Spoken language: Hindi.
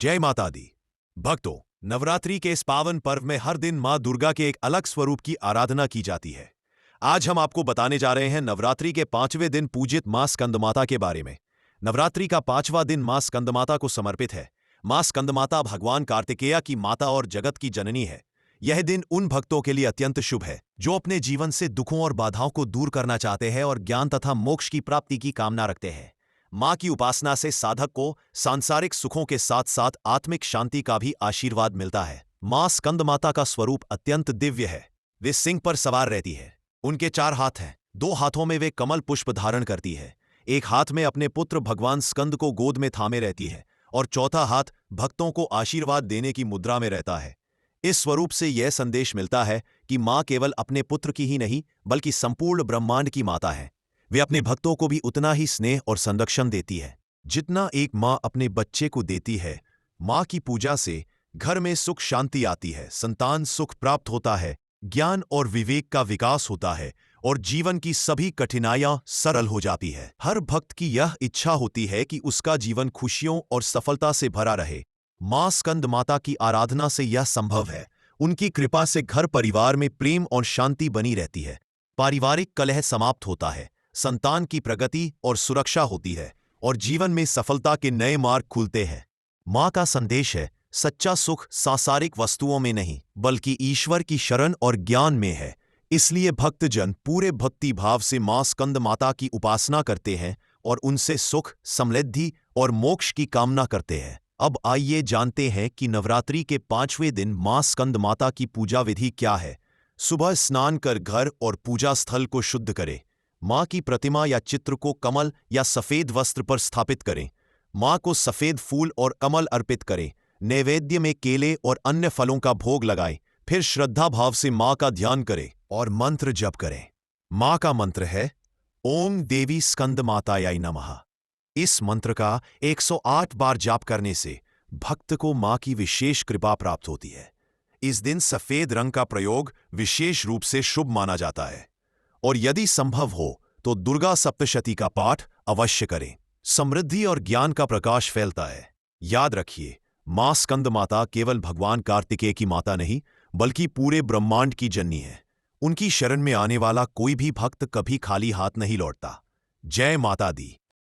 जय माता दी। भक्तों, नवरात्रि के इस पावन पर्व में हर दिन मां दुर्गा के एक अलग स्वरूप की आराधना की जाती है। आज हम आपको बताने जा रहे हैं नवरात्रि के 5वें दिन पूजित मां स्कंदमाता के बारे में। नवरात्रि का 5वां दिन मां स्कंदमाता को समर्पित है। मां स्कंदमाता भगवान कार्तिकेय की माता और जगत की जननी है। यह दिन उन भक्तों के लिए अत्यंत शुभ है जो अपने जीवन से दुखों और बाधाओं को दूर करना चाहते हैं और ज्ञान तथा मोक्ष की प्राप्ति की कामना रखते हैं। मां की उपासना से साधक को सांसारिक सुखों के साथ साथ आत्मिक शांति का भी आशीर्वाद मिलता है। मां स्कंदमाता का स्वरूप अत्यंत दिव्य है। वे सिंह पर सवार रहती है। उनके 4 हाथ हैं। 2 हाथों में वे कमल पुष्प धारण करती है। एक हाथ में अपने पुत्र भगवान स्कंद को गोद में थामे रहती है और चौथा हाथ भक्तों को आशीर्वाद देने की मुद्रा में रहता है। इस स्वरूप से यह संदेश मिलता है कि मां केवल अपने पुत्र की ही नहीं बल्कि संपूर्ण ब्रह्मांड की माता है। वे अपने भक्तों को भी उतना ही स्नेह और संरक्षण देती है जितना एक मां अपने बच्चे को देती है। मां की पूजा से घर में सुख शांति आती है, संतान सुख प्राप्त होता है, ज्ञान और विवेक का विकास होता है और जीवन की सभी कठिनाइयां सरल हो जाती है। हर भक्त की यह इच्छा होती है कि उसका जीवन खुशियों और सफलता से भरा रहे। मां स्कंद माता की आराधना से यह संभव है। उनकी कृपा से घर परिवार में प्रेम और शांति बनी रहती है। पारिवारिक कलह समाप्त होता है, संतान की प्रगति और सुरक्षा होती है और जीवन में सफलता के नए मार्ग खुलते हैं। मां का संदेश है, सच्चा सुख सांसारिक वस्तुओं में नहीं बल्कि ईश्वर की शरण और ज्ञान में है। इसलिए भक्तजन पूरे भक्ति भाव से मां स्कंद माता की उपासना करते हैं और उनसे सुख, समृद्धि और मोक्ष की कामना करते हैं। अब आइए जानते हैं कि नवरात्रि के 5वें दिन मां स्कंद माता की पूजा विधि क्या है। सुबह स्नान कर घर और पूजा स्थल को शुद्ध करें। मां की प्रतिमा या चित्र को कमल या सफेद वस्त्र पर स्थापित करें। मां को सफेद फूल और कमल अर्पित करें। नैवेद्य में केले और अन्य फलों का भोग लगाएं। फिर श्रद्धा भाव से मां का ध्यान करें और मंत्र जप करें। मां का मंत्र है ओम देवी स्कंद मातायै नमः। इस मंत्र का 108 बार जाप करने से भक्त को मां की विशेष कृपा प्राप्त होती है। इस दिन सफेद रंग का प्रयोग विशेष रूप से शुभ माना जाता है और यदि संभव हो तो दुर्गा सप्तशती का पाठ अवश्य करें। समृद्धि और ज्ञान का प्रकाश फैलता है। याद रखिए, मां स्कंद माता केवल भगवान कार्तिकेय की माता नहीं बल्कि पूरे ब्रह्मांड की जननी है। उनकी शरण में आने वाला कोई भी भक्त कभी खाली हाथ नहीं लौटता। जय माता दी।